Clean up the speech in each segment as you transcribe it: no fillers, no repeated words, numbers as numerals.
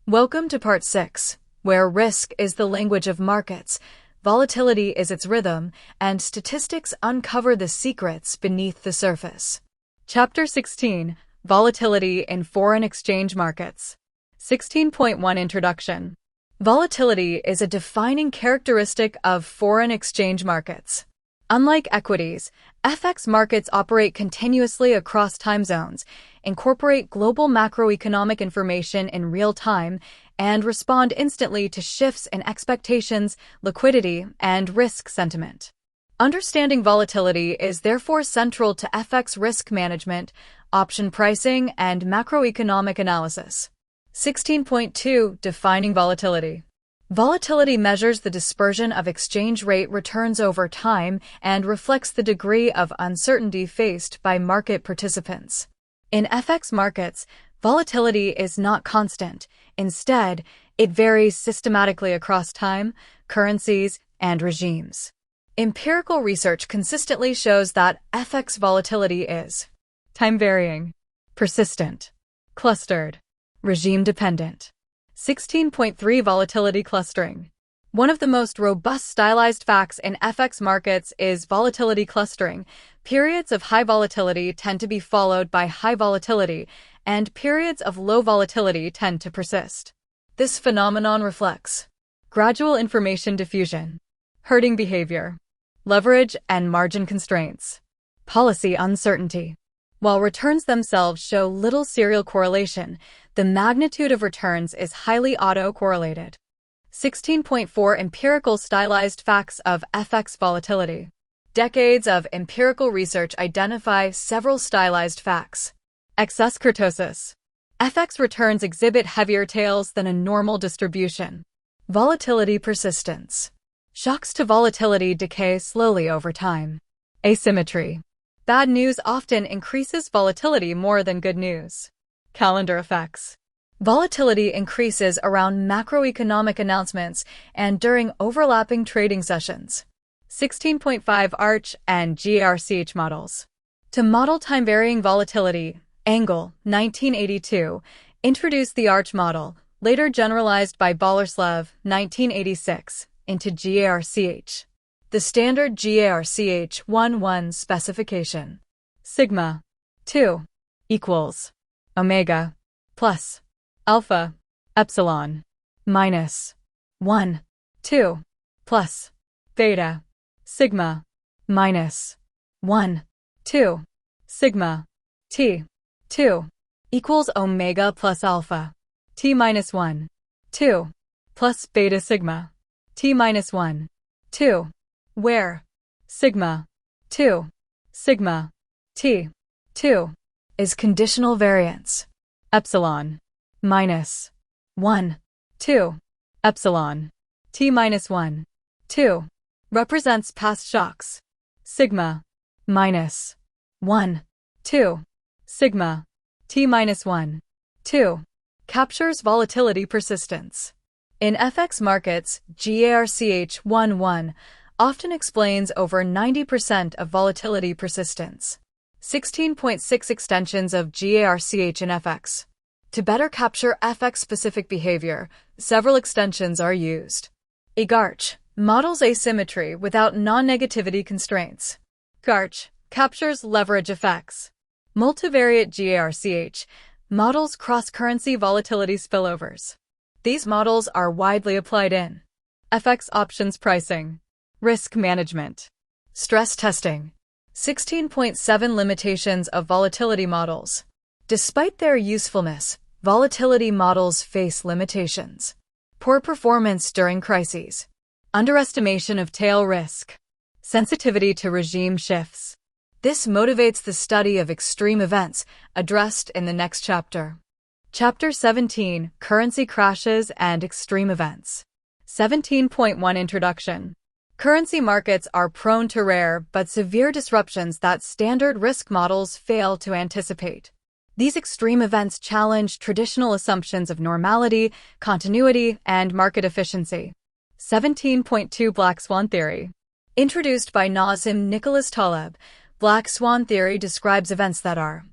Welcome to Part 6, where risk is the language of markets, volatility is its rhythm, and statistics uncover the secrets beneath the surface. Chapter 16, Volatility in Foreign Exchange Markets. 16.1 Introduction. Volatility is a defining characteristic of foreign exchange markets. Unlike equities, FX markets operate continuously across time zones, incorporate global macroeconomic information in real time, and respond instantly to shifts in expectations, liquidity, and risk sentiment. Understanding volatility is therefore central to FX risk management, option pricing, and macroeconomic analysis. 16.2 Defining volatility. Volatility measures the dispersion of exchange rate returns over time and reflects the degree of uncertainty faced by market participants. In FX markets, volatility is not constant. Instead, it varies systematically across time, currencies, and regimes. Empirical research consistently shows that FX volatility is time-varying, persistent, clustered, regime-dependent. 16.3 Volatility clustering. One of the most robust stylized facts in FX markets is volatility clustering. Periods of high volatility tend to be followed by high volatility, and periods of low volatility tend to persist. This phenomenon reflects gradual information diffusion, herding behavior, leverage and margin constraints, policy uncertainty. While returns themselves show little serial correlation, the magnitude of returns is highly autocorrelated. 16.4 Empirical stylized facts of FX volatility. Decades of empirical research identify several stylized facts. Excess kurtosis. FX returns exhibit heavier tails than a normal distribution. Volatility persistence. Shocks to volatility decay slowly over time. Asymmetry. Bad news often increases volatility more than good news. Calendar effects. Volatility increases around macroeconomic announcements and during overlapping trading sessions. 16.5 GARCH and GARCH models. To model time-varying volatility, Engel, 1982, introduced the GARCH model, later generalized by Boleslav, 1986, into GARCH. The standard GARCH 1.1 specification. Sigma 2 equals omega plus alpha epsilon minus 1 2 plus beta sigma minus 1 2 sigma t 2 equals omega plus alpha t minus 1 2 plus beta sigma t minus 1 2, where sigma 2 sigma t 2 is conditional variance. Epsilon minus 1 2 epsilon t minus 1 2 represents past shocks. Sigma minus 1 2 sigma t minus 1 2 captures volatility persistence. In FX markets, GARCH 1.1 often explains over 90% of volatility persistence. 16.6 Extensions of GARCH in FX. To better capture FX-specific behavior, several extensions are used. GARCH models asymmetry without non-negativity constraints. GARCH captures leverage effects. Multivariate GARCH models cross-currency volatility spillovers. These models are widely applied in FX options pricing, risk management, stress testing. 16.7 Limitations of volatility models. Despite their usefulness, volatility models face limitations. Poor performance during crises, underestimation of tail risk, sensitivity to regime shifts. This motivates the study of extreme events, addressed in the next chapter. Chapter 17, Currency Crashes and Extreme Events. 17.1 Introduction. Currency markets are prone to rare but severe disruptions that standard risk models fail to anticipate. These extreme events challenge traditional assumptions of normality, continuity, and market efficiency. 17.2 Black Swan Theory. Introduced by Nazim Nicholas Taleb, Black Swan Theory describes events that are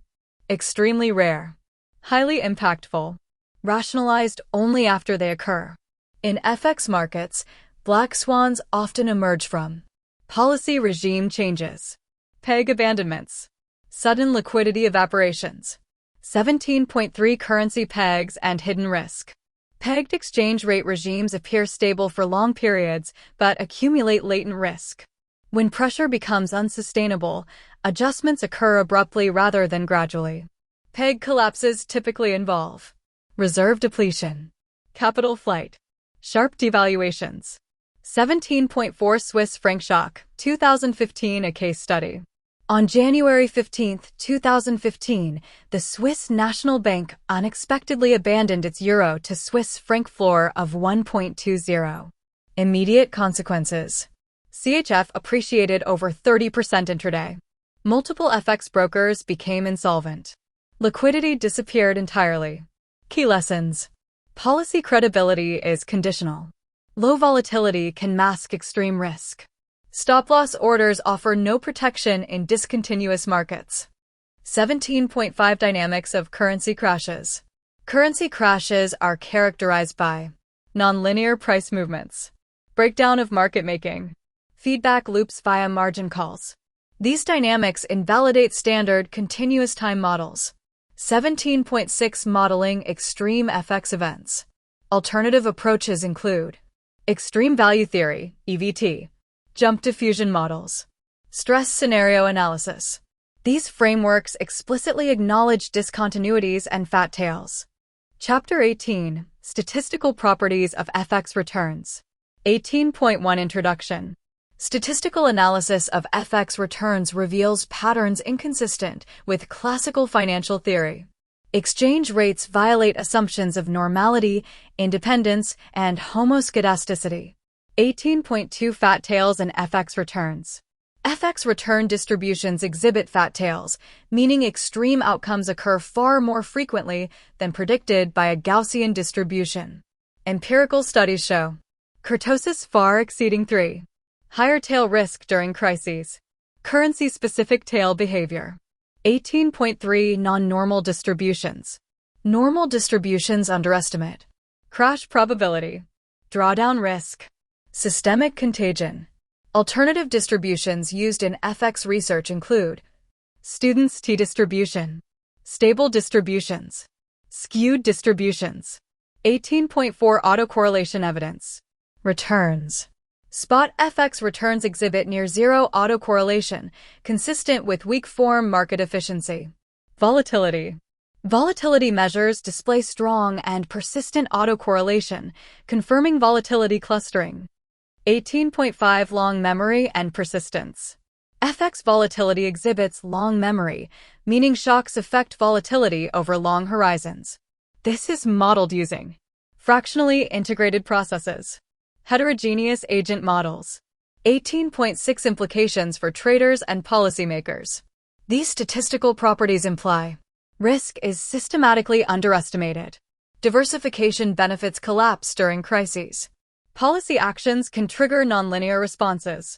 extremely rare, highly impactful, rationalized only after they occur. In FX markets, black swans often emerge from policy regime changes, peg abandonments, sudden liquidity evaporations, 17.3 currency pegs and hidden risk. Pegged exchange rate regimes appear stable for long periods but accumulate latent risk. When pressure becomes unsustainable, adjustments occur abruptly rather than gradually. Peg collapses typically involve reserve depletion, capital flight, sharp devaluations. 17.4 Swiss franc shock, 2015, a case study. On January 15, 2015, the Swiss National Bank unexpectedly abandoned its euro to Swiss franc floor of 1.20. Immediate consequences. CHF appreciated over 30% intraday. Multiple FX brokers became insolvent. Liquidity disappeared entirely. Key lessons. Policy credibility is conditional. Low volatility can mask extreme risk. Stop-loss orders offer no protection in discontinuous markets. 17.5 Dynamics of currency crashes. Currency crashes are characterized by nonlinear price movements, breakdown of market making, feedback loops via margin calls. These dynamics invalidate standard continuous time models. 17.6 Modeling extreme FX events. Alternative approaches include extreme value theory, EVT, jump diffusion models, stress scenario analysis. These frameworks explicitly acknowledge discontinuities and fat tails. Chapter 18, Statistical Properties of FX Returns. 18.1 Introduction. Statistical analysis of FX returns reveals patterns inconsistent with classical financial theory. Exchange rates violate assumptions of normality, independence, and homoscedasticity. 18.2 Fat tails and FX returns. FX return distributions exhibit fat tails, meaning extreme outcomes occur far more frequently than predicted by a Gaussian distribution. Empirical studies show kurtosis far exceeding 3. Higher tail risk during crises. Currency-specific tail behavior. 18.3 Non-normal distributions. Normal distributions underestimate crash probability, drawdown risk, systemic contagion. Alternative distributions used in FX research include students' t-distribution, stable distributions, skewed distributions. 18.4 Autocorrelation evidence. Returns. Spot FX returns exhibit near zero autocorrelation, consistent with weak form market efficiency. Volatility. Volatility measures display strong and persistent autocorrelation, confirming volatility clustering. 18.5 Long memory and persistence. FX volatility exhibits long memory, meaning shocks affect volatility over long horizons. This is modeled using fractionally integrated processes. Heterogeneous agent models. 18.6 Implications for traders and policymakers. These statistical properties imply risk is systematically underestimated. Diversification benefits collapse during crises. Policy actions can trigger nonlinear responses.